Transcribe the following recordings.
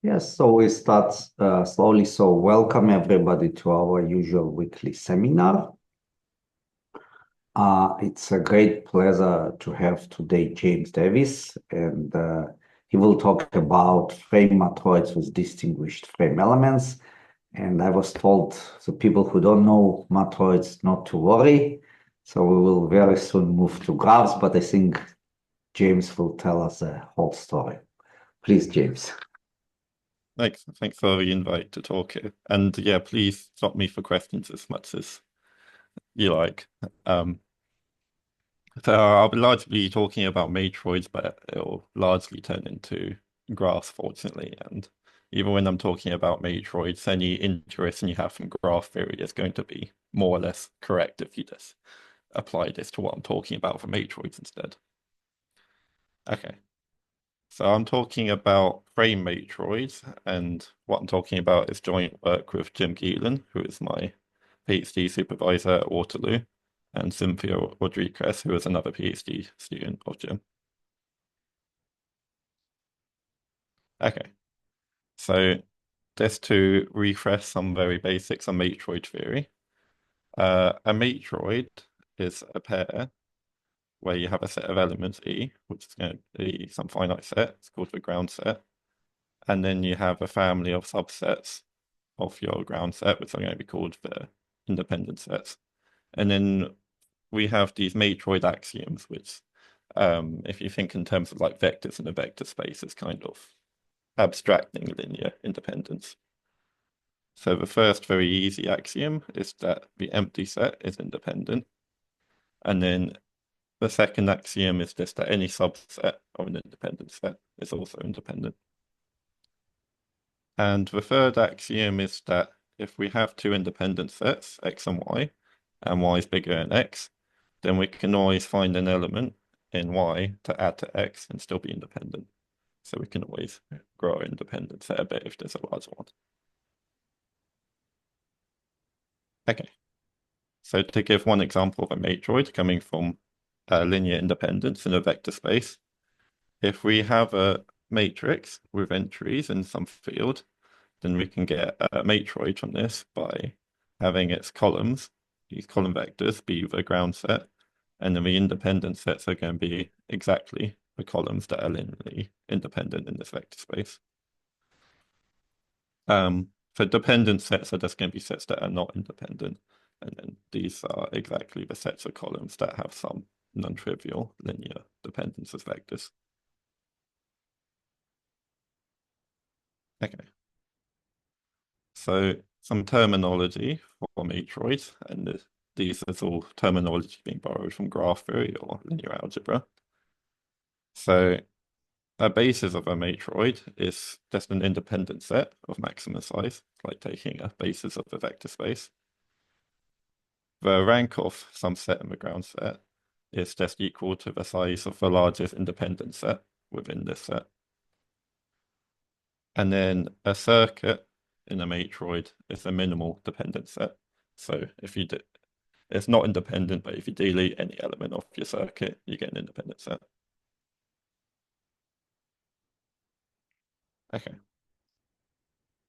Yes, so we start slowly. So welcome everybody to our usual weekly seminar. It's a great pleasure to have today James Davies, and he will talk about frame matroids with distinguished frame elements. And I was told the people who don't know matroids not to worry. So we will very soon move to graphs, but I think James will tell us the whole story. Please, James. Thanks for the invite to talk here. And yeah, please stop me for questions as much as you like. Um, so I'll be largely be talking about matroids, but it'll largely turn into graphs, fortunately. And even when I'm talking about matroids, any intuition you have from graph theory is going to be more or less correct if you just apply this to what I'm talking about for matroids instead. Okay. So I'm talking about frame matroids, and what I'm talking about is joint work with Jim Geelen, who is my PhD supervisor at Waterloo, and Cynthia Rodríquez, who is another PhD student of Jim. Okay, so just to refresh some very basics on matroid theory. A matroid is a pair where you have a set of elements E, which is going to be some finite set, it's called the ground set, and then you have a family of subsets of your ground set, which are going to be called the independent sets. And then we have these matroid axioms, which, if you think in terms of like vectors in a vector space, is kind of abstracting linear independence. So the first very easy axiom is that the empty set is independent. And then the second axiom is just that any subset of an independent set is also independent. And the third axiom is that if we have two independent sets, x and y is bigger than x, then we can always find an element in y to add to x and still be independent. So we can always grow our independent set a bit if there's a larger one. Okay, so to give one example of a matroid coming from linear independence in a vector space, if we have a matrix with entries in some field, then we can get a matroid from this by having its columns, these column vectors, be the ground set, and then the independent sets are going to be exactly the columns that are linearly independent in this vector space. For dependent sets are just going to be sets that are not independent, and then these are exactly the sets of columns that have some non-trivial linear dependence as vectors. Okay. So some terminology for matroids, and these is all terminology being borrowed from graph theory or linear algebra. So a basis of a matroid is just an independent set of maximum size, like taking a basis of a vector space. The rank of some set in the ground set is just equal to the size of the largest independent set within this set. And then a circuit in a matroid is a minimal dependent set. So if you it's not independent, but if you delete any element of your circuit, you get an independent set. Okay.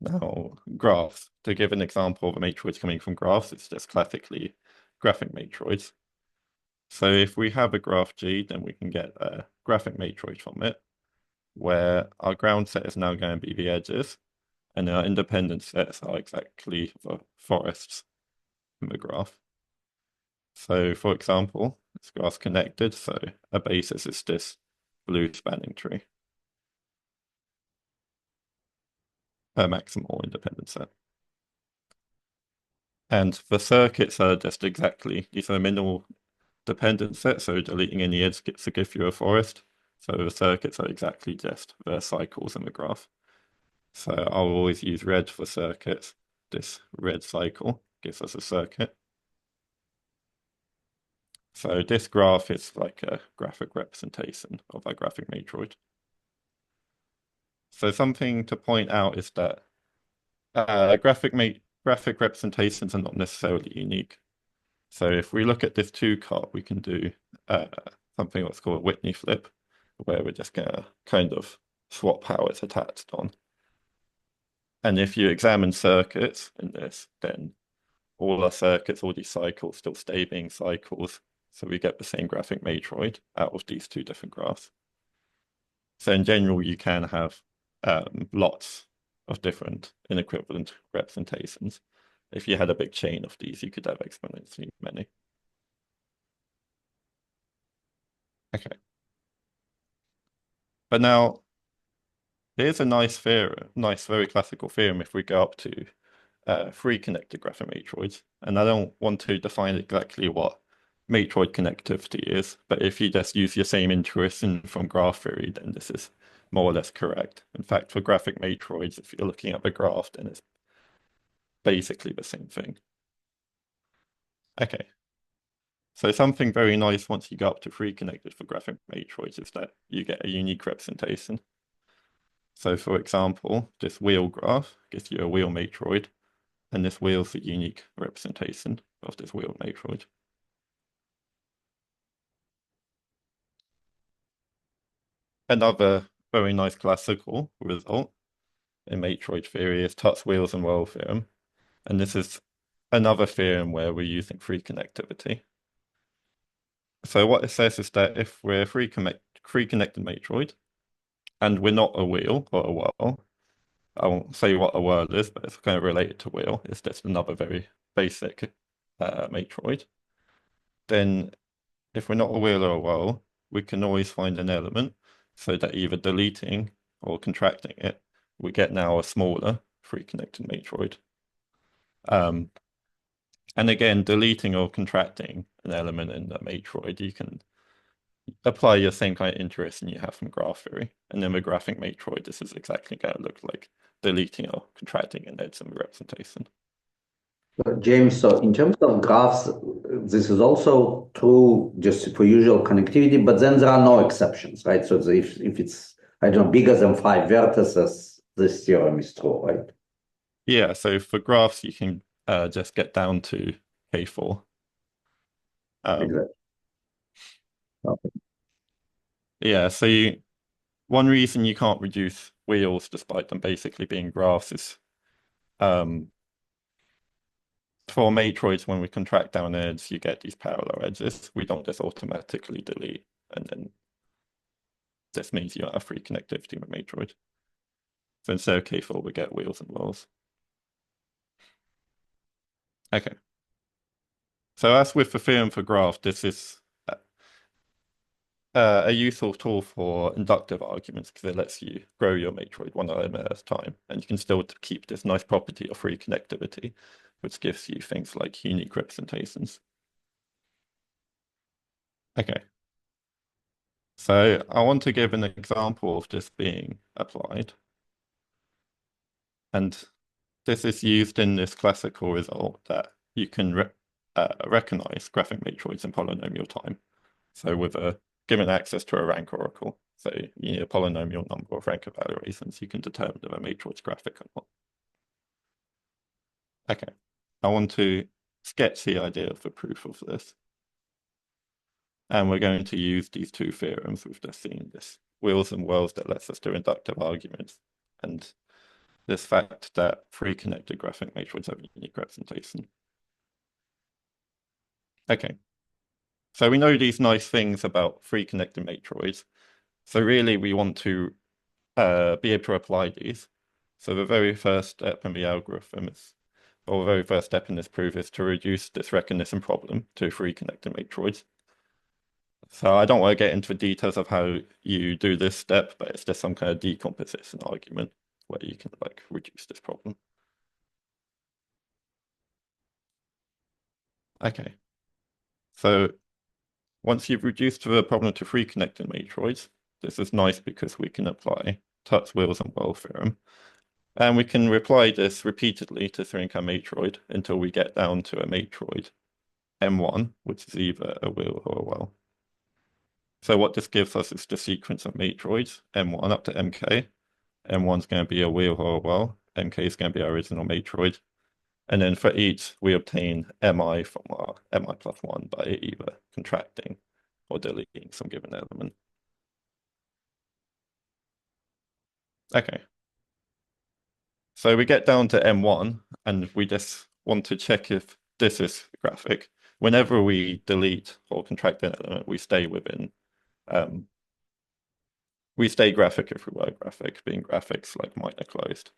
Now, graphs. To give an example of a matroid coming from graphs, it's just classically graphic matroids. So if we have a graph G, then we can get a graphic matroid from it, where our ground set is now going to be the edges, and our independent sets are exactly the forests in the graph. So for example, this graph's connected, so a basis is this blue spanning tree, a maximal independent set. And the circuits are just exactly, these are minimal dependent sets, so deleting any edge gets to give you a forest. So the circuits are exactly just the cycles in the graph. So I'll always use red for circuits. This red cycle gives us a circuit. So this graph is like a graphic representation of our graphic matroid. So something to point out is that graphic representations are not necessarily unique. So if we look at this two cut, we can do something what's called a Whitney flip, where we're just gonna kind of swap power is attached on. And if you examine circuits in this, then all our circuits, all these cycles still stay being cycles. So we get the same graphic matroid out of these two different graphs. So in general, you can have lots of different inequivalent representations. If you had a big chain of these, you could have exponentially many. Okay. But now, here's a nice theorem, nice, very classical theorem if we go up to free connected graphic matroids. And I don't want to define exactly what matroid connectivity is, but if you just use your same intuition from graph theory, then this is more or less correct. In fact, for graphic matroids, if you're looking at the graph, then it's basically the same thing. Okay. So something very nice once you go up to free connected for graphic matroids is that you get a unique representation. So for example, this wheel graph gives you a wheel matroid, and this wheel's a unique representation of this wheel matroid. Another very nice classical result in matroid theory is Tut's wheels and well theorem. And this is another theorem where we're using free connectivity. So what it says is that if we're free connected matroid, and we're not a wheel or a whirl, I won't say what a whirl is, but it's kind of related to wheel. It's just another very basic matroid. Then if we're not a wheel or a whirl, we can always find an element so that either deleting or contracting it, we get now a smaller free connected matroid. And again, deleting or contracting an element in the matroid, you can apply your same kind of intuition you have from graph theory. And then the graphic matroid, this is exactly going to look like deleting or contracting an edge in the representation. James, so in terms of graphs, this is also true just for usual connectivity, but then there are no exceptions, right? So if it's, I don't know, bigger than 5 vertices, this theorem is true, right? Yeah, so for graphs, you can just get down to K4. Exactly. Okay. Yeah, so one reason you can't reduce wheels despite them basically being graphs is for matroids, when we contract down edges, you get these parallel edges. We don't just automatically delete, and then this means you have free connectivity with matroid. So instead of K4, we get wheels and wells. Okay. So as with the theorem for graph, this is a useful tool for inductive arguments because it lets you grow your matroid one element at a time, and you can still keep this nice property of free connectivity, which gives you things like unique representations. Okay. So I want to give an example of this being applied. And this is used in this classical result that you can recognize graphic matroids in polynomial time. So with a given access to a rank oracle, so you need a polynomial number of rank evaluations, you can determine if a matroid's graphic or not. Okay, I want to sketch the idea of the proof of this. And we're going to use these two theorems we've just seen, this wheels and whirls that lets us do inductive arguments, and this fact that free connected graphic matroids have a unique representation. Okay, so we know these nice things about free connected matroids. So really we want to be able to apply these. So the very first step in the algorithm is, or the very first step in this proof is to reduce this recognition problem to free connected matroids. So I don't want to get into the details of how you do this step, but it's just some kind of decomposition argument where you can like reduce this problem. Okay. So once you've reduced the problem to free connected matroids, this is nice because we can apply Tut's wheels and well theorem. And we can apply this repeatedly to think a matroid until we get down to a matroid M1, which is either a wheel or a well. So what this gives us is the sequence of matroids, M1 up to MK. M1 is going to be a wheel or a well. MK is going to be our original matroid. And then for each, we obtain Mi from our Mi plus 1 by either contracting or deleting some given element. Okay. So we get down to M1 and we just want to check if this is graphic. Whenever we delete or contract an element, we stay graphic if we were graphic, being graphics like minor closed.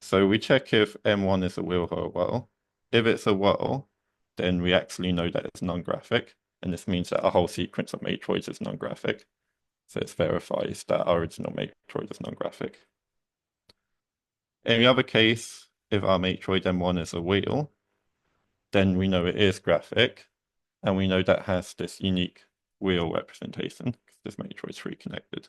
So we check if M1 is a wheel or a whirl. If it's a whirl, then we actually know that it's non-graphic, and this means that our whole sequence of matroids is non-graphic. So it verifies that our original matroid is non-graphic. In the other case, if our matroid M1 is a wheel, then we know it is graphic, and we know that has this unique wheel representation, because this matroid is reconnected.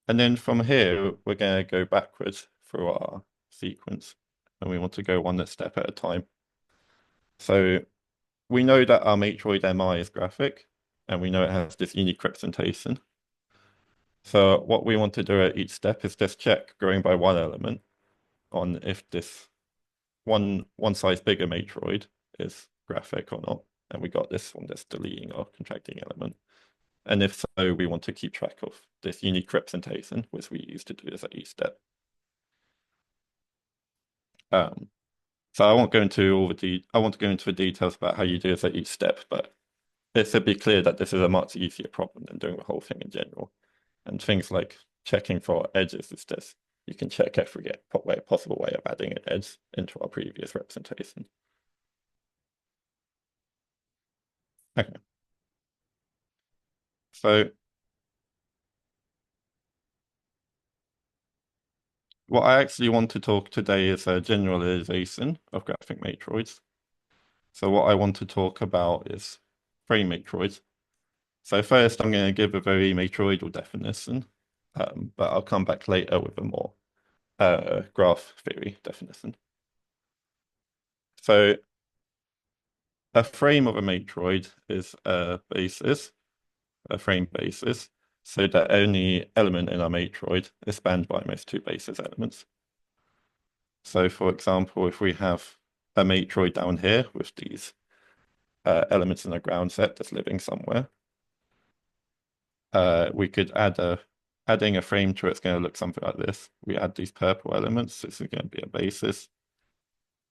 And then from here, we're going to go backwards through our sequence, and we want to go one step at a time. So we know that our matroid MI is graphic, and we know it has this unique representation. So what we want to do at each step is just check, growing by one element, on if this one size bigger matroid is graphic or not. And we got this one that's deleting or contracting element. And if so, we want to keep track of this unique representation, which we use to do this at each step. So I won't go into I want to go into the details about how you do this at each step, but it should be clear that this is a much easier problem than doing the whole thing in general. And things like checking for edges is just, you can check every possible way of adding an edge into our previous representation. Okay. So what I actually want to talk today is a generalization of graphic matroids. So what I want to talk about is frame matroids. So first, I'm going to give a very matroidal definition, but I'll come back later with a more graph theory definition. So a frame of a matroid is a basis, a frame basis, so that any element in our matroid is spanned by most two basis elements. So for example, if we have a matroid down here with these elements in a ground set that's living somewhere, we could adding a frame to it's going to look something like this. We add these purple elements, this is going to be a basis,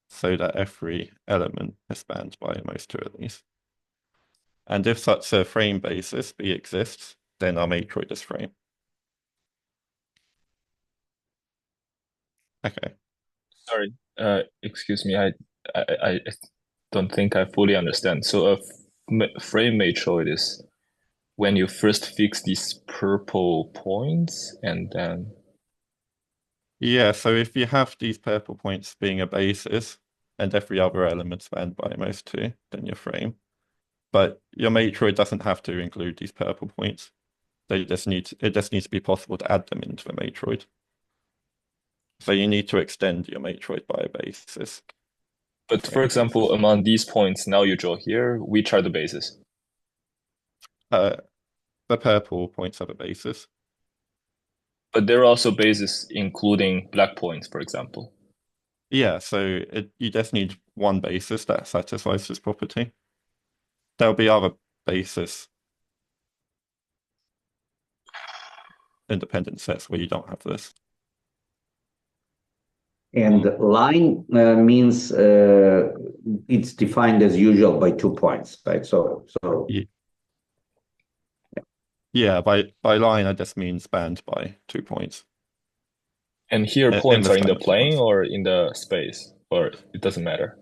so that every element is spanned by most two of these. And if such a frame basis B exists, then our matroid is frame. Okay. Sorry, excuse me. I don't think I fully understand. So a frame matroid is when you first fix these purple points and then. Yeah, so if you have these purple points being a basis and every other element spanned by most two, then you're frame. But your matroid doesn't have to include these purple points. It just needs to be possible to add them into the matroid. So you need to extend your matroid by a basis. But for example, among these points now you draw here, which are the bases? The purple points have a basis. But there are also bases including black points, for example. Yeah, so you just need one basis that satisfies this property. There'll be other basis independent sets where you don't have this. And line means it's defined as usual by 2 points, right? So yeah, by line I just mean spanned by 2 points. And here points are in the plane or in the space, or it doesn't matter.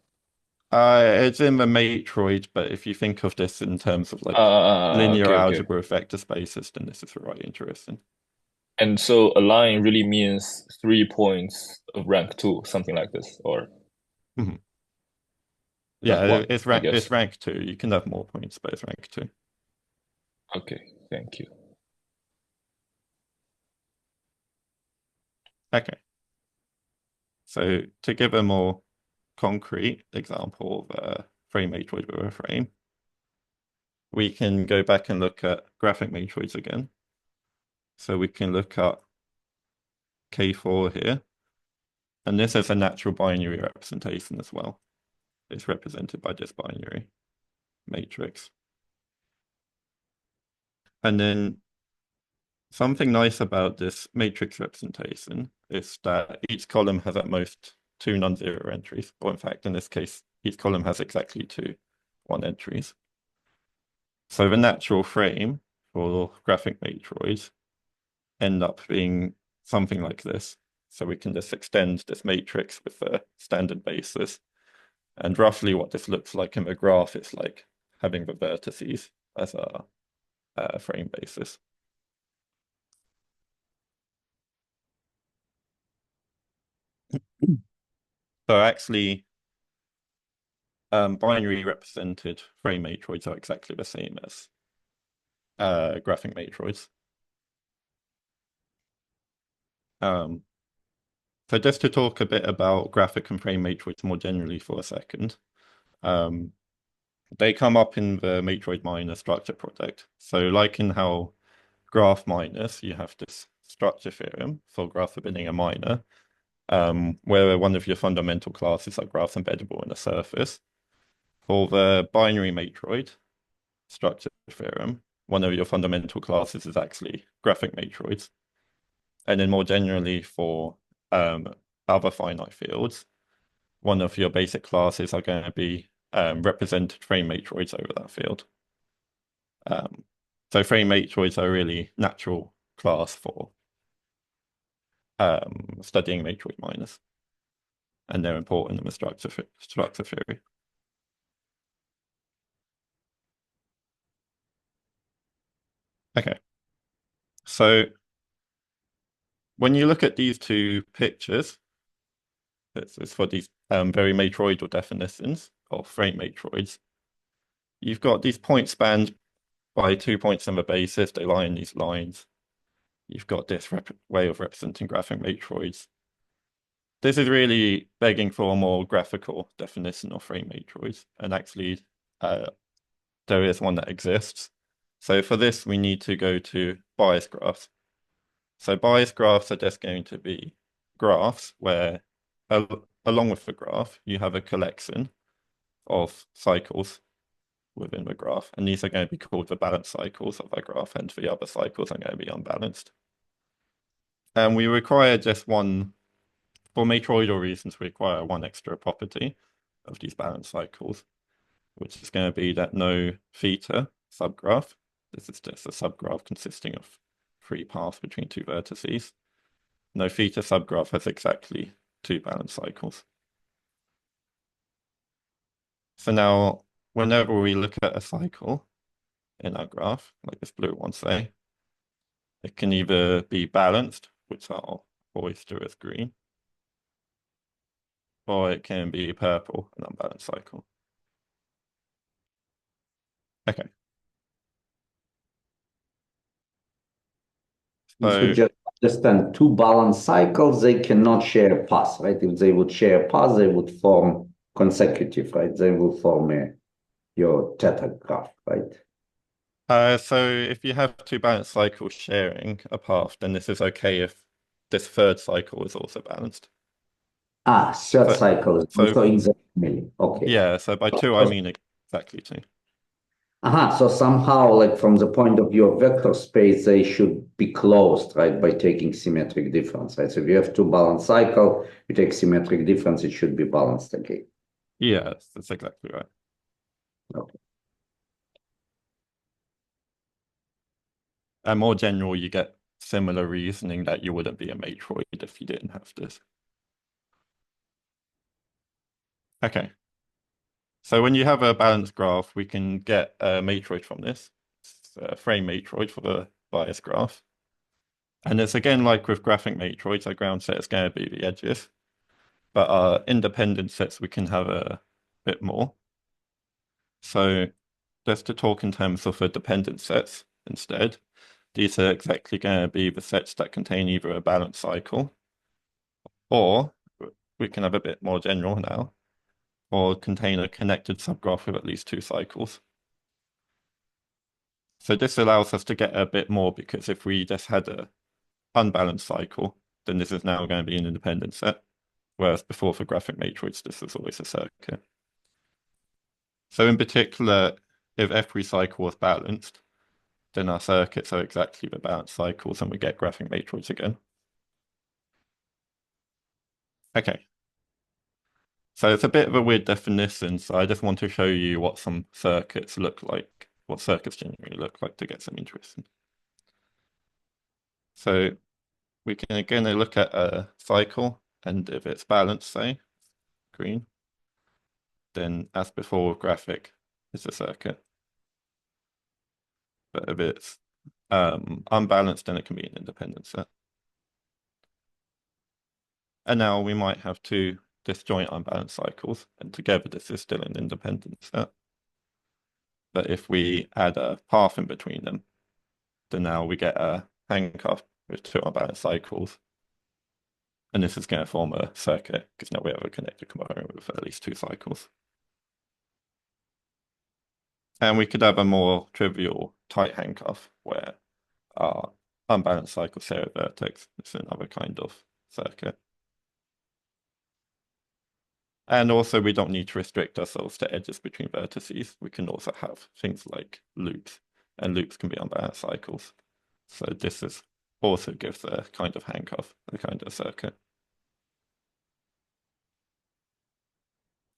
It's in the matroid, but if you think of this in terms of like linear algebra of vector spaces, then this is really interesting. And so a line really means 3 points of rank 2, something like this, or yeah, it's rank 2. You can have more points, but it's rank 2. Okay, thank you. Okay. So to give a more concrete example of a frame matroid with a frame, we can go back and look at graphic matroids again. So we can look at K4 here. And this is a natural binary representation as well. It's represented by this binary matrix. And then something nice about this matrix representation is that each column has at most 2 non-zero entries, or in fact, in this case, each column has exactly 2 one entries. So the natural frame for graphic matroids end up being something like this. So we can just extend this matrix with a standard basis. And roughly what this looks like in the graph is like having the vertices as a frame basis. So actually, binary represented frame matroids are exactly the same as graphic matroids. So just to talk a bit about graphic and frame matroids more generally for a second, they come up in the matroid minor structure project. So like in how graph minus, you have this structure theorem for graph being a minor, where one of your fundamental classes are graphs embeddable in a surface. For the binary matroid structure theorem, one of your fundamental classes is actually graphic matroids. And then more generally for other finite fields, one of your basic classes are going to be represented frame matroids over that field. So frame matroids are a really natural class for studying matroid minors, and they're important in the structure theory. Okay, so when you look at these 2 pictures, it's for these very matroidal definitions of frame matroids. You've got these points spanned by 2 points in the basis. They lie in these lines. You've got this way of representing graphic matroids. This is really begging for a more graphical definition of frame matroids, and actually there is one that exists. So for this, we need to go to bias graphs. So bias graphs are just going to be graphs where, along with the graph, you have a collection of cycles within the graph, and these are going to be called the balanced cycles of the graph, and the other cycles are going to be unbalanced. And we require just one, for matroidal reasons, we require one extra property of these balanced cycles, which is going to be that no theta subgraph, this is just a subgraph consisting of 3 paths between 2 vertices, no theta subgraph has exactly 2 balanced cycles. So now, whenever we look at a cycle in our graph, like this blue one, say, it can either be balanced, which I'll always do as green, or it can be purple, an unbalanced cycle. Okay. So just understand 2 balanced cycles, they cannot share a path, right? If they would share a path, they would form consecutive, right? They will form your theta graph, right? So if you have 2 balanced cycles sharing a path, then this is okay if this third cycle is also balanced. Third cycle is also exactly. Okay. Yeah, so by 2 I mean exactly 2. So somehow, like from the point of view of vector space, they should be closed, right? By taking symmetric difference, right? So if you have 2 balanced cycle, you take symmetric difference, it should be balanced again. Yes, that's exactly right. Okay. And more general, you get similar reasoning that you wouldn't be a matroid if you didn't have this. Okay. So when you have a balanced graph, we can get a matroid from this. It's a frame matroid for the bias graph. And it's again like with graphic matroids, our ground set is going to be the edges. But our independent sets, we can have a bit more. So just to talk in terms of the dependent sets instead, these are exactly going to be the sets that contain either a balanced cycle, or we can have a bit more general now, or contain a connected subgraph with at least 2 cycles. So this allows us to get a bit more, because if we just had an unbalanced cycle, then this is now going to be an independent set, whereas before for graphic matroids, this is always a circuit. So in particular, if every cycle was balanced, then our circuits are exactly the balanced cycles and we get graphic matroids again. Okay. So it's a bit of a weird definition, so I just want to show you what some circuits look like, what circuits generally look like to get some interest in. So we can again look at a cycle, and if it's balanced, say, green, then as before with graphic, it's a circuit. But if it's unbalanced, then it can be an independent set. And now we might have two disjoint unbalanced cycles, and together this is still an independent set. But if we add a path in between them, then now we get a handcuff with two unbalanced cycles. And this is going to form a circuit, because now we have a connected component with at least two cycles. And we could have a more trivial tight handcuff, where our unbalanced cycle share a vertex. It's another kind of circuit. And also, we don't need to restrict ourselves to edges between vertices. We can also have things like loops, and loops can be unbalanced cycles. So this is also gives a kind of handcuff, a kind of circuit.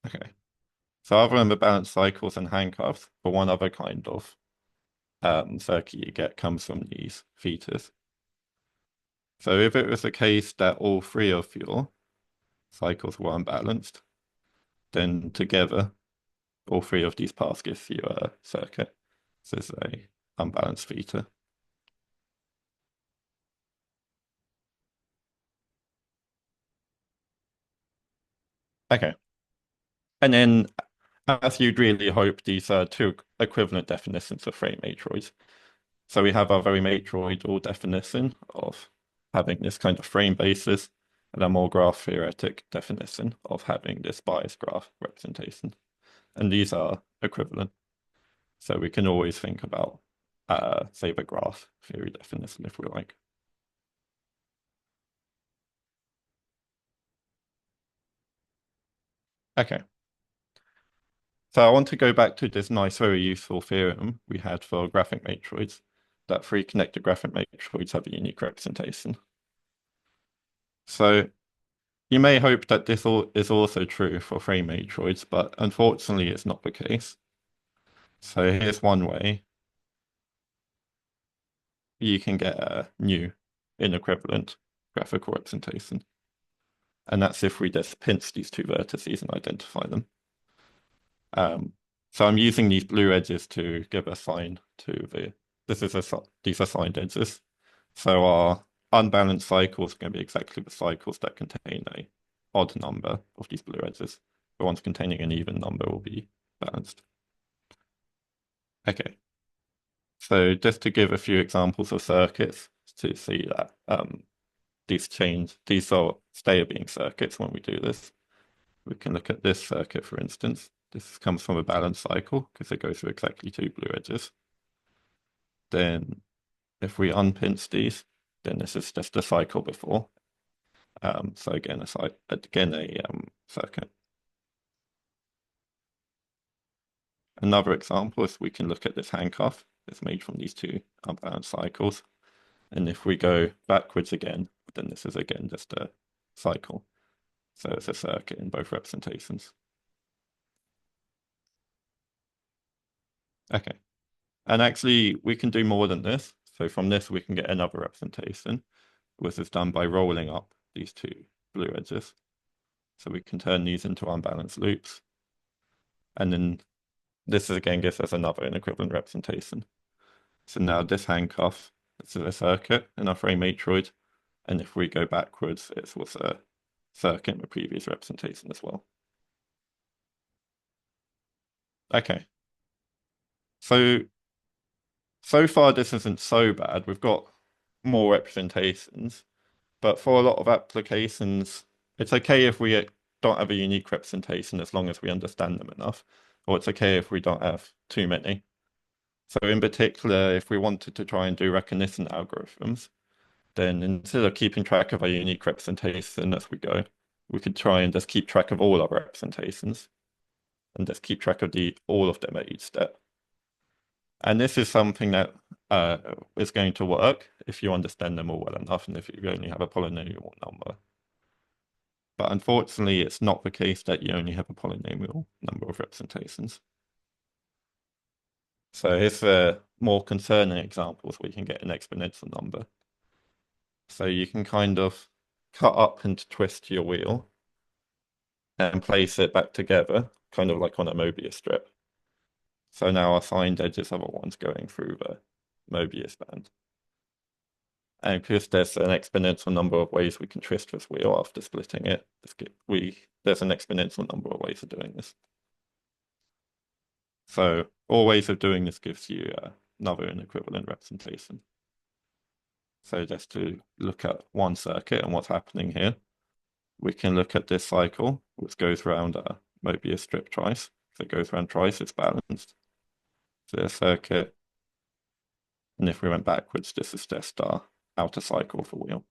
Okay. So other than the balanced cycles and handcuffs, the one other kind of circuit you get comes from these thetas. So if it was the case that all three of your cycles were unbalanced, then together, all three of these paths give you a circuit. So this is a unbalanced theta. Okay. And then, as you'd really hope, these are two equivalent definitions of frame matroids. So we have our very matroidal definition of having this kind of frame basis, and a more graph theoretic definition of having this bias graph representation. And these are equivalent. So we can always think about, say, the graph theory definition if we like. Okay. So I want to go back to this nice, very useful theorem we had for graphic matroids, that three connected graphic matroids have a unique representation. So you may hope that this is also true for frame matroids, but unfortunately it's not the case. So here's one way you can get a new inequivalent graphical representation. And that's if we just pinch these two vertices and identify them. So I'm using these blue edges to give a sign to these are signed edges. So our unbalanced cycles are going to be exactly the cycles that contain a odd number of these blue edges. The ones containing an even number will be balanced. Okay. So just to give a few examples of circuits to see that these are stay being circuits when we do this. We can look at this circuit, for instance. This comes from a balanced cycle because it goes through exactly two blue edges. Then if we unpinch these, then this is just a cycle before. So again, a circuit. Another example is we can look at this handcuff. It's made from these two unbalanced cycles. And if we go backwards again, then this is again just a cycle. So it's a circuit in both representations. Okay. And actually, we can do more than this. So from this, we can get another representation, which is done by rolling up these two blue edges. So we can turn these into unbalanced loops. And then this again gives us another inequivalent representation. So now this handcuff, this is a circuit in our frame matroid. And if we go backwards, it was a circuit in the previous representation as well. Okay. So far this isn't so bad. We've got more representations, but for a lot of applications, it's okay if we don't have a unique representation as long as we understand them enough, or it's okay if we don't have too many. So in particular, if we wanted to try and do recognition algorithms, then instead of keeping track of a unique representation as we go, we could try and just keep track of all our representations and just keep track of all of them at each step. And this is something that is going to work if you understand them all well enough and if you only have a polynomial number. But unfortunately, it's not the case that you only have a polynomial number of representations. So here's the more concerning examples where you can get an exponential number. So you can kind of cut up and twist your wheel and place it back together, kind of like on a Mobius strip. So now our signed edges are the ones going through the Mobius band. And because there's an exponential number of ways we can twist this wheel after splitting it, there's an exponential number of ways of doing this. So all ways of doing this gives you another inequivalent representation. So just to look at one circuit and what's happening here, we can look at this cycle, which goes around a Mobius strip twice. So it goes around twice, it's balanced. So a circuit, and if we went backwards, this is just our outer cycle of the wheel.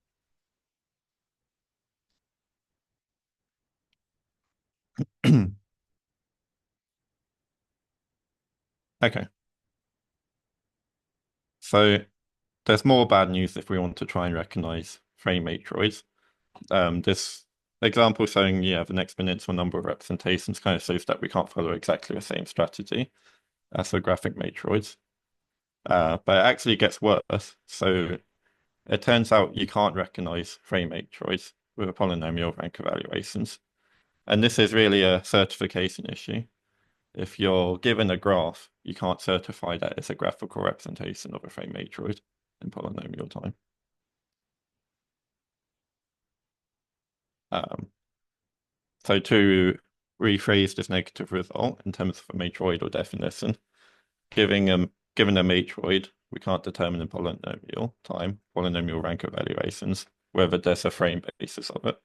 Okay. So there's more bad news if we want to try and recognize frame matroids. This example showing you have an exponential number of representations kind of shows that we can't follow exactly the same strategy as for graphic matroids. But it actually gets worse. So it turns out you can't recognize frame matroids with a polynomial rank evaluations. And this is really a certification issue. If you're given a graph, you can't certify that it's a graphical representation of a frame matroid in polynomial time. So to rephrase this negative result in terms of a matroidal definition, given a matroid, we can't determine in polynomial time, polynomial rank evaluations, whether there's a frame basis of it.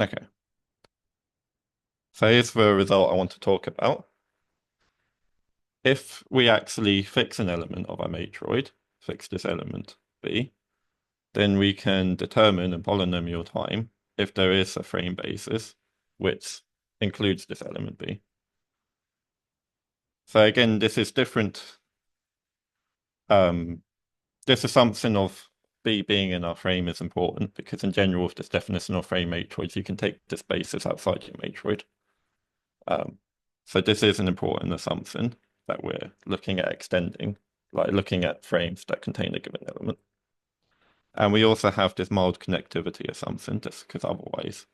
Okay. So here's the result I want to talk about. If we actually fix an element of our matroid, fix this element B, then we can determine in polynomial time if there is a frame basis which includes this element B. So again, this is different. This assumption of B being in our frame is important because in general, with this definition of frame matroids, you can take this basis outside your matroid. So this is an important assumption that we're looking at extending, like looking at frames that contain a given element. And we also have this mild connectivity assumption, just because otherwise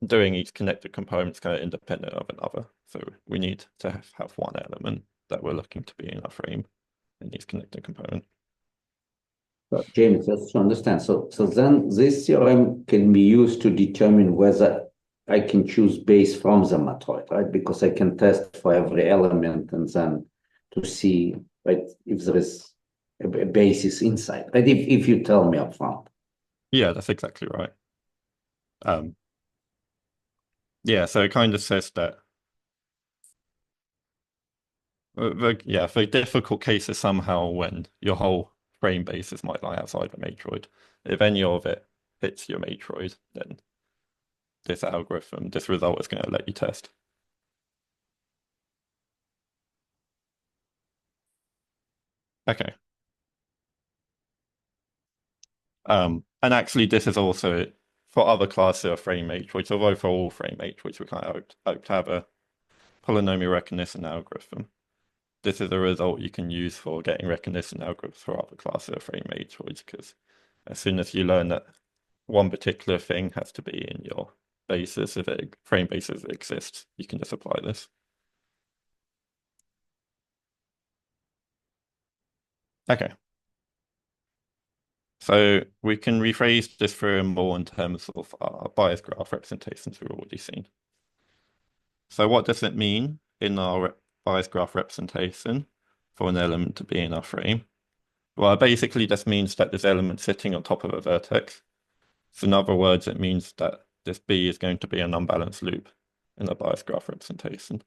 doing each connected component is kind of independent of another. So we need to have one element that we're looking to be in our frame in each connected component. So, James, just to understand, so then this theorem can be used to determine whether I can choose base from the matroid, right? Because I can test for every element and then to see, right, if there is a basis inside, right? If you tell me upfront. Yeah, that's exactly right. Yeah, so it kind of says that the difficult case is somehow when your whole frame basis might lie outside the matroid. If any of it fits your matroid, then this algorithm, this result is going to let you test. Okay. And actually, this is also for other classes of frame matroids, although for all frame matroids, we kind of hope to have a polynomial recognition algorithm. This is a result you can use for getting recognition algorithms for other classes of frame matroids, because as soon as you learn that one particular thing has to be in your basis, if a frame basis exists, you can just apply this. Okay. So we can rephrase this theorem more in terms of our bias graph representations we've already seen. So what does it mean in our bias graph representation for an element to be in our frame? Well, it basically just means that this element sitting on top of a vertex. So in other words, it means that this B is going to be an unbalanced loop in a bias graph representation.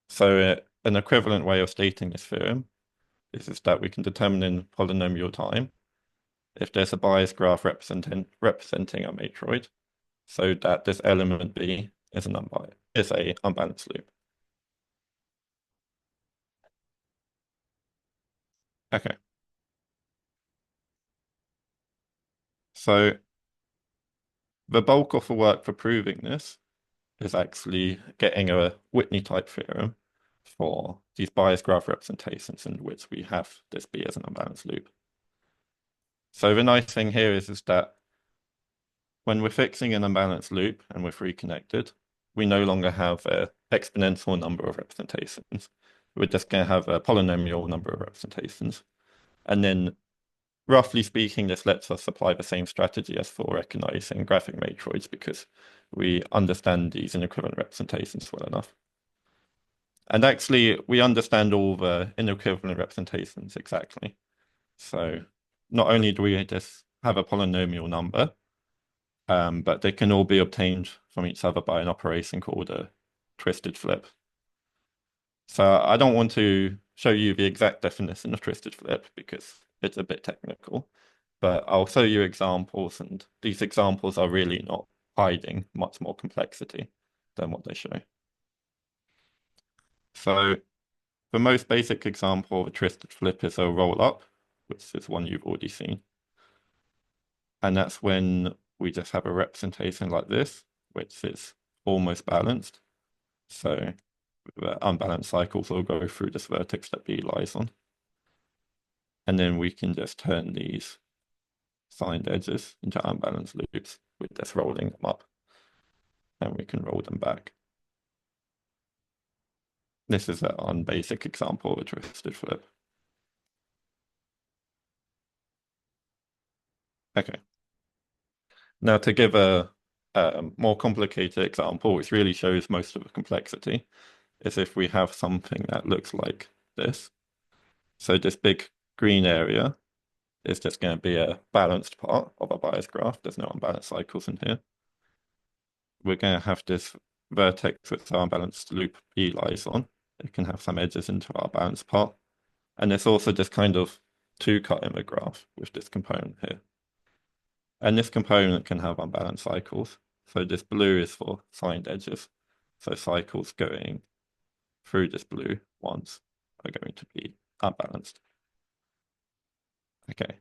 So an equivalent way of stating this theorem is that we can determine in polynomial time if there's a bias graph representing a matroid, so that this element B is a unbalanced loop. Okay. So the bulk of the work for proving this is actually getting a Whitney type theorem for these bias graph representations in which we have this B as an unbalanced loop. So the nice thing here is that when we're fixing an unbalanced loop and we're free connected, we no longer have an exponential number of representations. We're just going to have a polynomial number of representations. And then, roughly speaking, this lets us apply the same strategy as for recognizing graphic matroids because we understand these inequivalent representations well enough. And actually, we understand all the inequivalent representations exactly. So not only do we just have a polynomial number, but they can all be obtained from each other by an operation called a twisted flip. So I don't want to show you the exact definition of twisted flip because it's a bit technical, but I'll show you examples, and these examples are really not hiding much more complexity than what they show. So the most basic example of a twisted flip is a roll up, which is one you've already seen. And that's when we just have a representation like this, which is almost balanced. So the unbalanced cycles will go through this vertex that B lies on. And then we can just turn these signed edges into unbalanced loops with just rolling them up. And we can roll them back. This is one basic example of a twisted flip. Okay. Now to give a more complicated example, which really shows most of the complexity, is if we have something that looks like this. So this big green area is just going to be a balanced part of a bias graph. There's no unbalanced cycles in here. We're going to have this vertex with our unbalanced loop E lies on. It can have some edges into our balanced part. And there's also this kind of two-cut in the graph with this component here. And this component can have unbalanced cycles. So this blue is for signed edges. So cycles going through this blue ones are going to be unbalanced. Okay,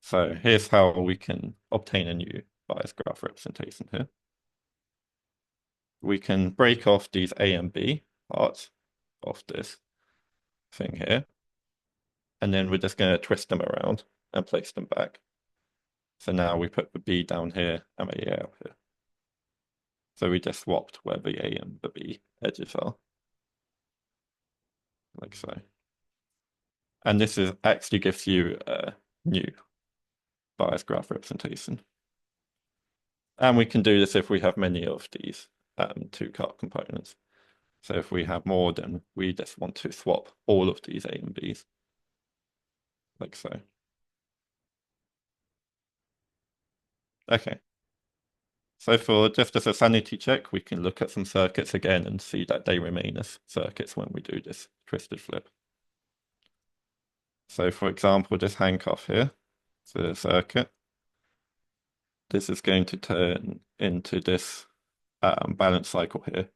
so here's how we can obtain a new bias graph representation here. We can break off these A and B parts of this thing here. And then we're just going to twist them around and place them back. So now we put the B down here and the A up here. So we just swapped where the A and the B edges are. Like so. And this is actually gives you a new bias graph representation. And we can do this if we have many of these two-cut components. So if we have more, then we just want to swap all of these A and Bs, like so. Okay. So for just as a sanity check, we can look at some circuits again and see that they remain as circuits when we do this twisted flip. So for example, this handcuff here, so the circuit, this is going to turn into this balanced cycle here.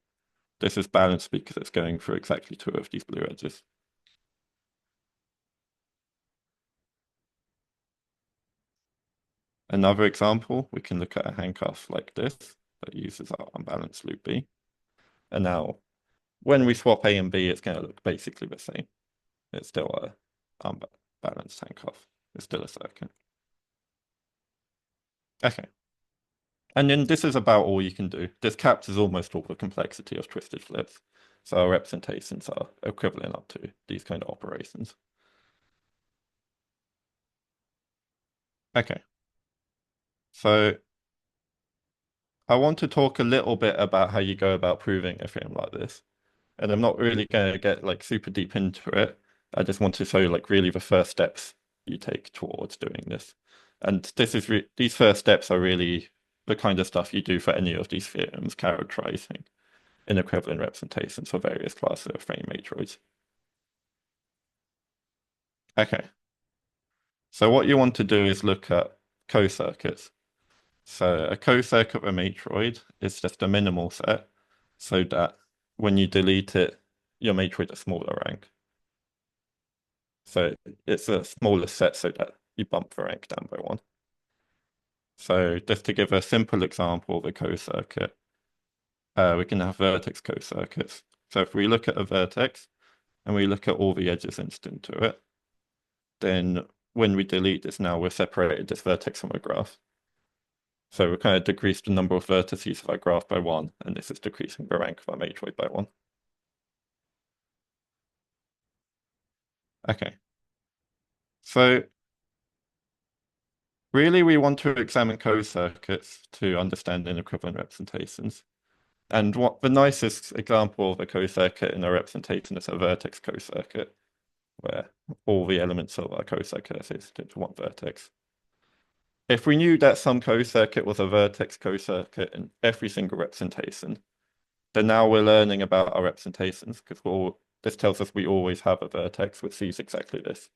This is balanced because it's going through exactly two of these blue edges. Another example, we can look at a handcuff like this that uses our unbalanced loop B. And now, when we swap A and B, it's going to look basically the same. It's still a unbalanced handcuff. It's still a circuit. Okay. And then this is about all you can do. This captures almost all the complexity of twisted flips. So our representations are equivalent up to these kind of operations. Okay. So I want to talk a little bit about how you go about proving a theorem like this. And I'm not really going to get like super deep into it. I just want to show like really the first steps you take towards doing this. And this is these first steps are really the kind of stuff you do for any of these theorems characterizing inequivalent representations for various classes of frame matroids. Okay. So what you want to do is look at co-circuits. So a co-circuit of a matroid is just a minimal set so that when you delete it, your matroid is smaller rank. So it's a smaller set so that you bump the rank down by 1. So just to give a simple example of a co-circuit, we can have vertex co-circuits. So if we look at a vertex and we look at all the edges incident to it, then when we delete this now, we've separated this vertex from a graph. So we kind of decreased the number of vertices of our graph by 1, and this is decreasing the rank of our matroid by 1. Okay. So really we want to examine co-circuits to understand inequivalent representations. And what the nicest example of a co-circuit in a representation is a vertex co-circuit, where all the elements of our co-circuit are associated to one vertex. If we knew that some co-circuit was a vertex co-circuit in every single representation, then now we're learning about our representations, because this tells us we always have a vertex which sees exactly this.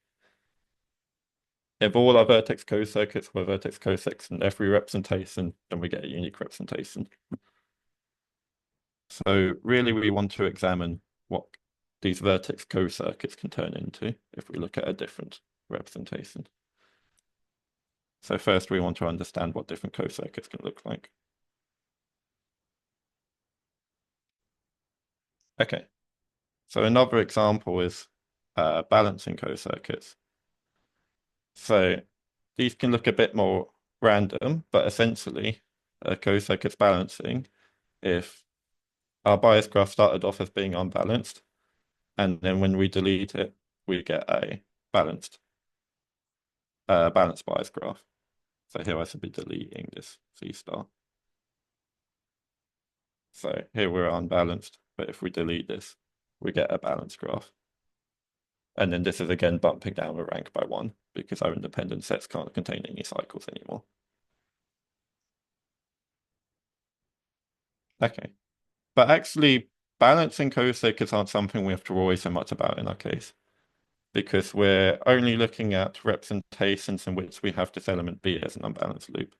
If all our vertex co-circuits were vertex co-circuits in every representation, then we get a unique representation. So really we want to examine what these vertex co-circuits can turn into if we look at a different representation. So first we want to understand what different co-circuits can look like. Okay, so another example is balancing co-circuits. So these can look a bit more random, but essentially a co-circuit's balancing if our bias graph started off as being unbalanced, and then when we delete it, we get a balanced bias graph. So here I should be deleting this C star. So here we're unbalanced, but if we delete this, we get a balanced graph. And then this is again bumping down the rank by 1 because our independent sets can't contain any cycles anymore. Okay, but actually balancing co-circuits aren't something we have to worry so much about in our case, because we're only looking at representations in which we have this element B as an unbalanced loop.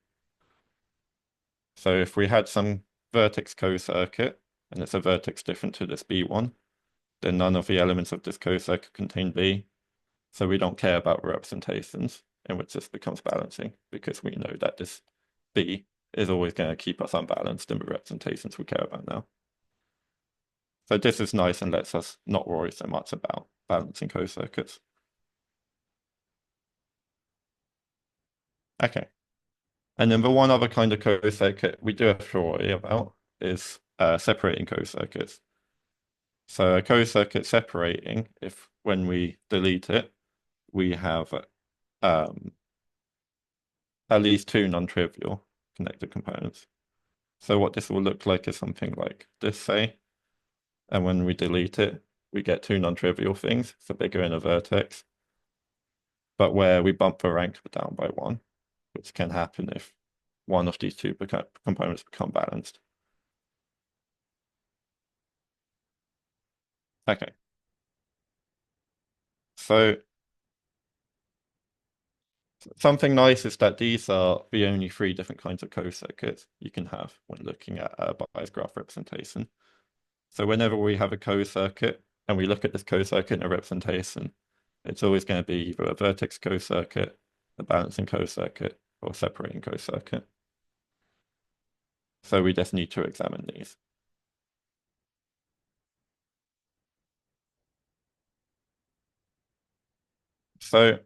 So if we had some vertex co-circuit, and it's a vertex different to this B one, then none of the elements of this co-circuit contain B, so we don't care about representations in which this becomes balancing, because we know that this B is always going to keep us unbalanced in the representations we care about now. So this is nice and lets us not worry so much about balancing co-circuits. Okay. And then the one other kind of co-circuit we do have to worry about is separating co-circuits. So a co-circuit separating, if when we delete it, we have at least 2 non-trivial connected components. So what this will look like is something like this, say, and when we delete it, we get 2 non-trivial things, so bigger in a vertex, but where we bump the rank down by 1, which can happen if one of these 2 components become balanced. Okay. So something nice is that these are the only 3 different kinds of co-circuits you can have when looking at a bias graph representation. So whenever we have a co-circuit and we look at this co-circuit in a representation, it's always going to be either a vertex co-circuit, a balancing co-circuit, or a separating co-circuit. So we just need to examine these. So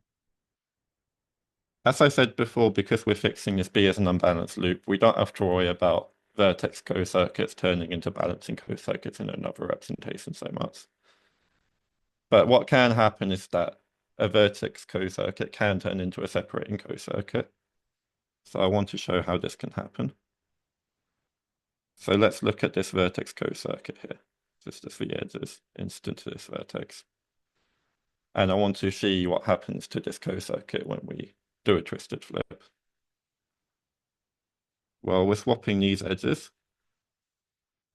as I said before, because we're fixing this B as an unbalanced loop, we don't have to worry about vertex co-circuits turning into balancing co-circuits in another representation so much. But what can happen is that a vertex co-circuit can turn into a separating co-circuit. So I want to show how this can happen. So let's look at this vertex co-circuit here. Just as the edges incident to this vertex. And I want to see what happens to this co-circuit when we do a twisted flip. Well, we're swapping these edges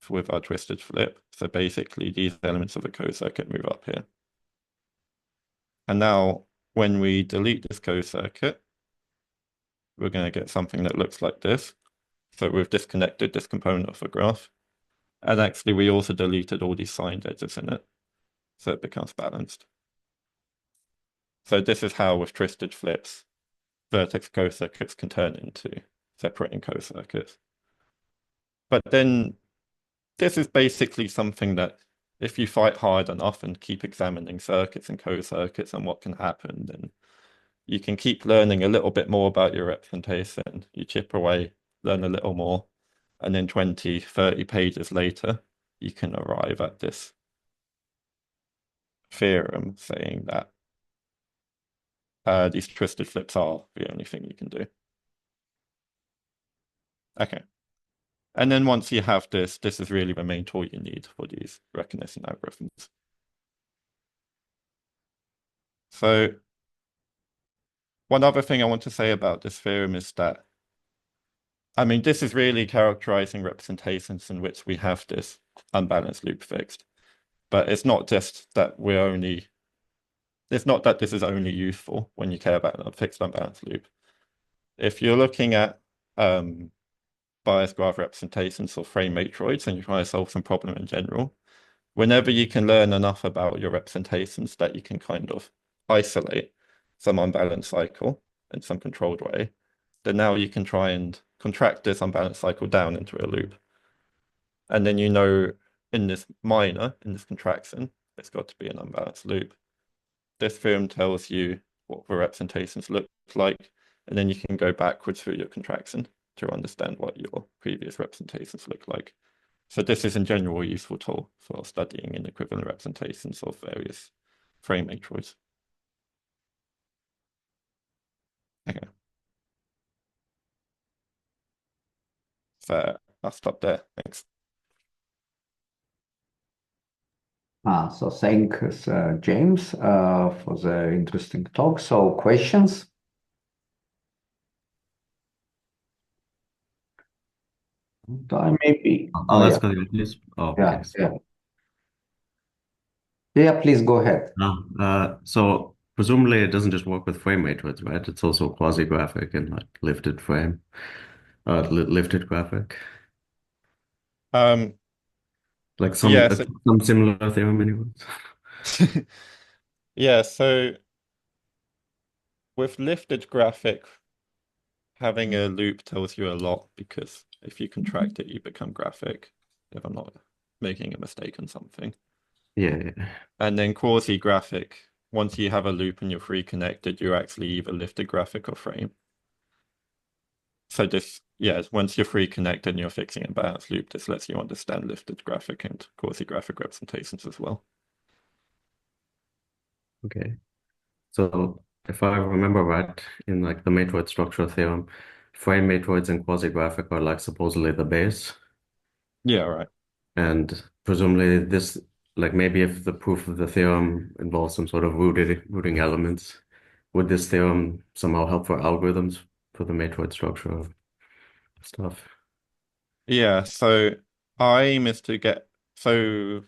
with our twisted flip. So basically these elements of the co-circuit move up here. And now when we delete this co-circuit, we're going to get something that looks like this. So we've disconnected this component of the graph. And actually we also deleted all these signed edges in it. So it becomes balanced. So this is how with twisted flips, vertex co-circuits can turn into separating co-circuits. But then this is basically something that if you fight hard enough and keep examining circuits and co-circuits and what can happen, then you can keep learning a little bit more about your representation. You chip away, learn a little more, and then 20, 30 pages later, you can arrive at this theorem saying that these twisted flips are the only thing you can do. Okay. And then once you have this is really the main tool you need for these recognition algorithms. So one other thing I want to say about this theorem is that, I mean, this is really characterizing representations in which we have this unbalanced loop fixed. But it's not just that it's not that this is only useful when you care about a fixed unbalanced loop. If you're looking at bias graph representations or frame matroids and you try to solve some problem in general, whenever you can learn enough about your representations that you can kind of isolate some unbalanced cycle in some controlled way, then now you can try and contract this unbalanced cycle down into a loop. And then you know in this contraction, it's got to be an unbalanced loop. This theorem tells you what the representations look like, and then you can go backwards through your contraction to understand what your previous representations look like. So this is in general a useful tool for studying inequivalent representations of various frame matroids. Okay. So I'll stop there. Thanks. So thanks, James, for the interesting talk. So questions? Maybe. I'll ask you, please. Oh, Yeah, okay. Yeah, please go ahead. So presumably it doesn't just work with frame matroids, right? It's also quasi-graphic and like lifted frame, lifted graphic. Like some Yeah, some similar theorem anyways. Yeah, so with lifted graphic, having a loop tells you a lot because if you contract it, you become graphic, if I'm not making a mistake on something. Yeah. And then quasi-graphic, once you have a loop and you're free connected, you're actually either lifted graphic or frame. So this, yeah, once you're free connected and you're fixing a balanced loop, this lets you understand lifted graphic and quasi-graphic representations as well. Okay. So if I remember right, in like the matroid structure theorem, frame matroids and quasi-graphic are like supposedly the base. Yeah, right. And presumably this, like maybe if the proof of the theorem involves some sort of rooting elements, would this theorem somehow help for algorithms for the matroid structure stuff? Yeah, so our aim is to get, so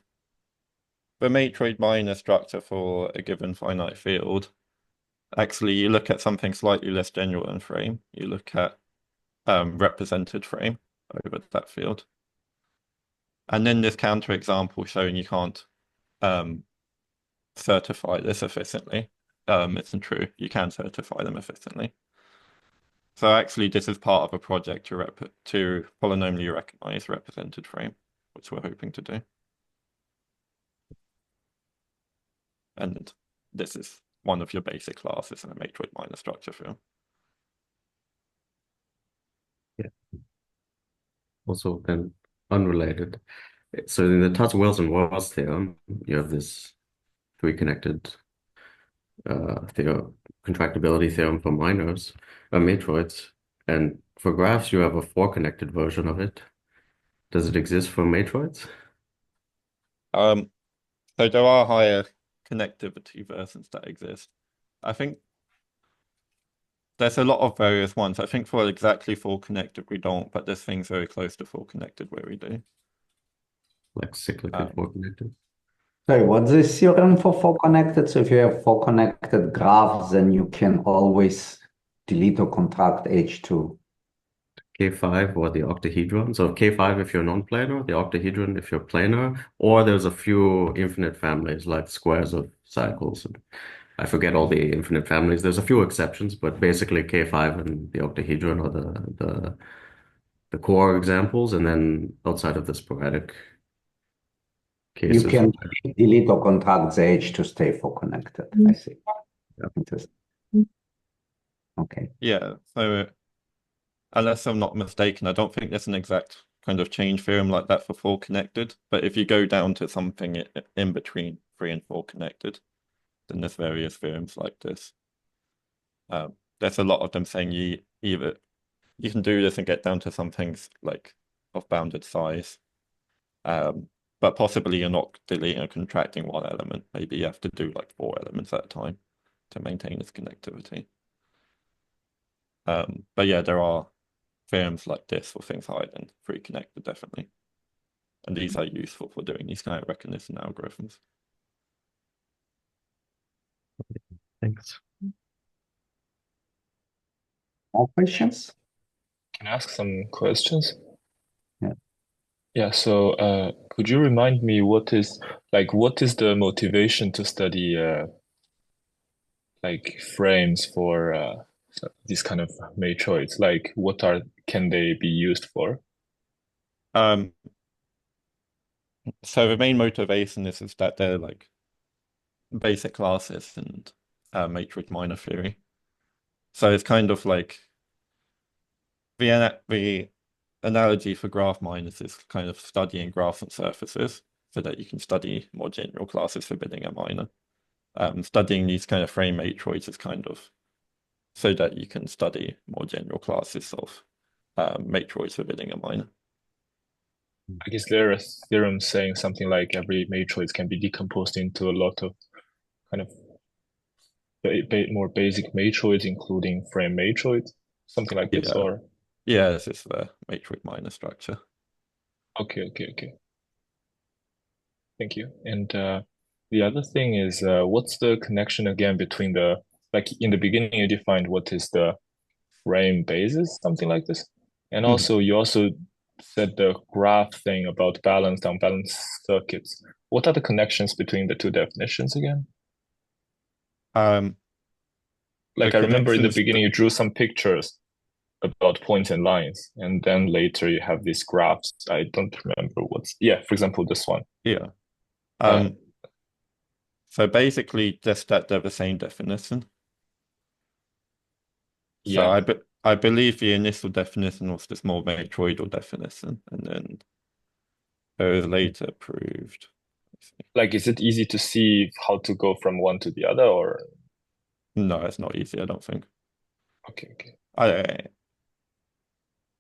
the matroid minor structure for a given finite field, actually you look at something slightly less general than frame. You look at represented frame over that field. And then this counterexample showing you can't certify this efficiently isn't true. You can certify them efficiently. So actually this is part of a project to polynomially recognize represented frame, which we're hoping to do. And this is one of your basic classes in a matroid minor structure field. Yeah. Also then unrelated. So in the Tuttle-Wilson-Ross theorem, you have this three-connected contractibility theorem for minors, matroids, and for graphs you have a four-connected version of it. Does it exist for matroids? So there are higher connectivity versions that exist. I think there's a lot of various ones. I think for exactly full connected we don't, but there's things very close to full connected where we do. Like cyclically four-connected? Sorry, what's the theorem for four connected? So if you have four connected graphs, then you can always delete or contract H2. K5 or the octahedron. So K5 if you're non-planar, the octahedron if you're planar, or there's a few infinite families like squares of cycles. I forget all the infinite families. There's a few exceptions, but basically K5 and the octahedron are the core examples, and then outside of the sporadic You cases. can delete or contract the edge to stay for connected. I see. Interesting. Okay. Yeah, so unless I'm not mistaken, I don't think there's an exact kind of change theorem like that for four connected, but if you go down to something in between 3 and 4 connected, then there's various theorems like this. There's a lot of them saying you can do this and get down to some things like of bounded size, but possibly you're not deleting or contracting one element. Maybe you have to do like 4 elements at a time to maintain this connectivity. But yeah, there are theorems like this for things higher than 3 connected, definitely. And these are useful for doing these kind of recognition algorithms. Thanks. More questions? Can I ask some questions? Yeah. Yeah, so could you remind me what is the motivation to study like frames for these kind of matroids? Like can they be used for? So the main motivation is that they're like basic classes and matrix minor theory. So it's kind of like the analogy for graph minors is kind of studying graphs and surfaces so that you can study more general classes forbidding a minor. Studying these kind of frame matroids is kind of so that you can study more general classes of matroids forbidding a minor. I guess there are theorems saying something like every matroid can be decomposed into a lot of kind of more basic matroids, including frame matroids, something like this, Yeah. or Yeah, this is the matrix minor structure. okay. Thank you. And the other thing is, what's the connection again between like in the beginning you defined what is the frame basis, something like this, and also you also said the graph thing about balanced, unbalanced circuits. What are the connections between the two definitions again? Like I remember in the beginning you drew some pictures about points and lines, and then later you have these graphs. I don't remember for example, this one. Yeah. Uh, So basically just that they're the same definition. So yeah. I believe the initial definition was this more matroidal definition, and then it was later proved. Like, is it easy to see how to go from one to the other, or? No, it's not easy, I don't think. Okay.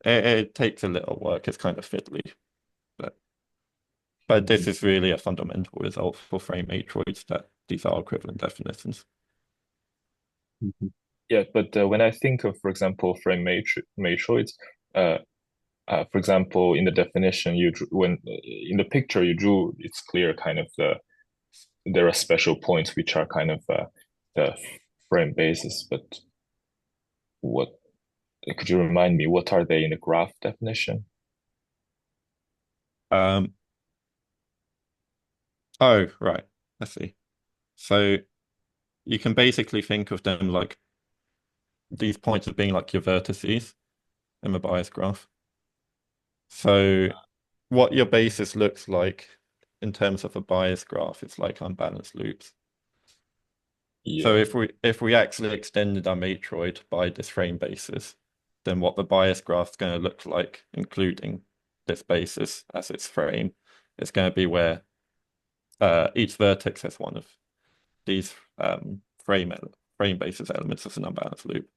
It takes a little work, it's kind of fiddly. But this is really a fundamental result for frame matroids that these are equivalent definitions. Yeah, but when I think of, for example, frame matroids, for example, in the definition in the picture you drew, it's clear kind of there are special points which are kind of the frame basis. But what could you remind me? What are they in the graph definition? Oh, right. I see. So you can basically think of them like these points as being like your vertices in the bias graph. So what your basis looks like in terms of a bias graph is like unbalanced loops. Yeah. So if we actually extended our matroid by this frame basis, then what the bias graph is going to look like, including this basis as its frame, is going to be where each vertex has one of these frame basis elements as an unbalanced loop.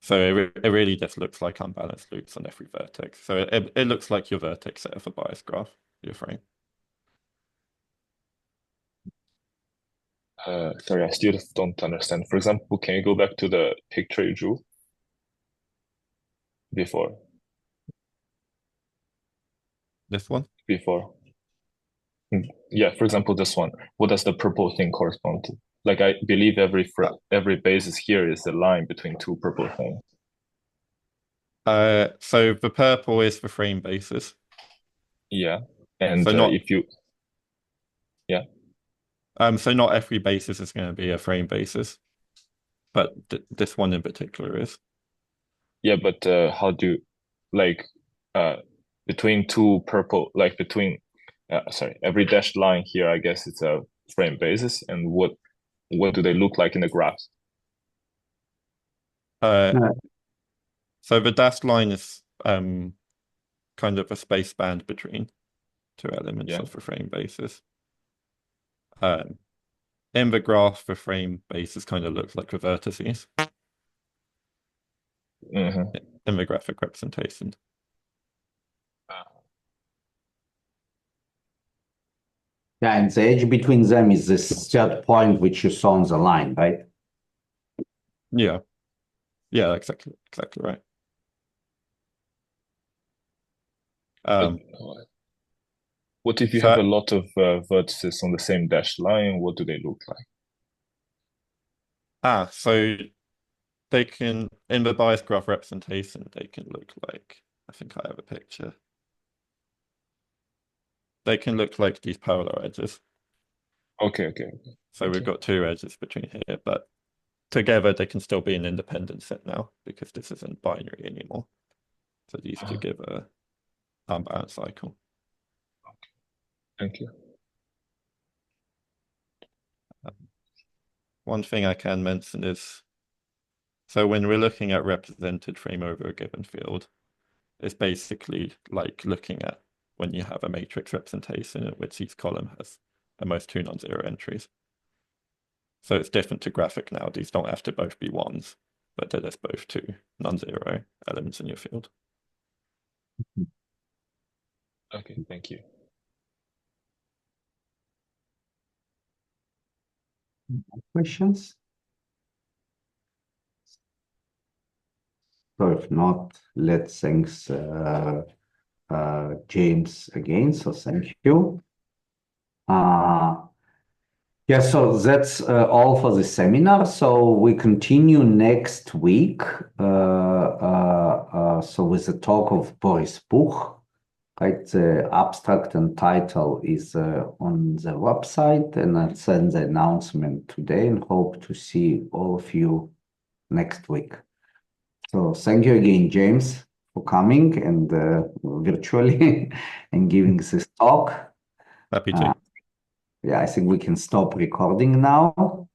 So it really just looks like unbalanced loops on every vertex. So it looks like your vertex set of a bias graph, your frame. Sorry, I still don't understand. For example, can you go back to the picture you drew before? This one? Before. Yeah, for example, this one. What does the purple thing correspond to? Like I believe every basis here is a line between two purple things. So the purple is the frame basis. Yeah, and So not if you, yeah. So not every basis is going to be a frame basis, but this one in particular is. Yeah, but how do like between two purple between sorry, every dashed line here, I guess it's a frame basis, and what do they look like in the graphs? So the dashed line is kind of a space band between two elements of the frame basis. In the graph, the frame basis kind of looks like the vertices in the graphic representation. Yeah, and the edge between them is this third point which you saw on the line, right? Yeah. Yeah, exactly right. What if you have a lot of vertices on the same dashed line? What do they look like? So they can, in the bias graph representation, they can look like, I think I have a picture. They can look like these parallel edges. Okay. So we've got two edges between here, but together they can still be an independent set now because this isn't binary anymore. So these two give a unbalanced cycle. Thank you. One thing I can mention is, so when we're looking at represented frame over a given field, it's basically like looking at when you have a matrix representation in which each column has at most two non-zero entries. So it's different to graphic now. These don't have to both be ones, but there's both two non-zero elements in your field. Okay, thank you. Questions? So if not, let's thanks James again. So thank you. Yeah, so that's all for the seminar. So we continue next week. So with the talk of Boris Buch, right? The abstract and title is on the website, and I'll send the announcement today and hope to see all of you next week. So thank you again, James, for coming and virtually and giving this talk. Happy to. Yeah, I think we can stop recording now.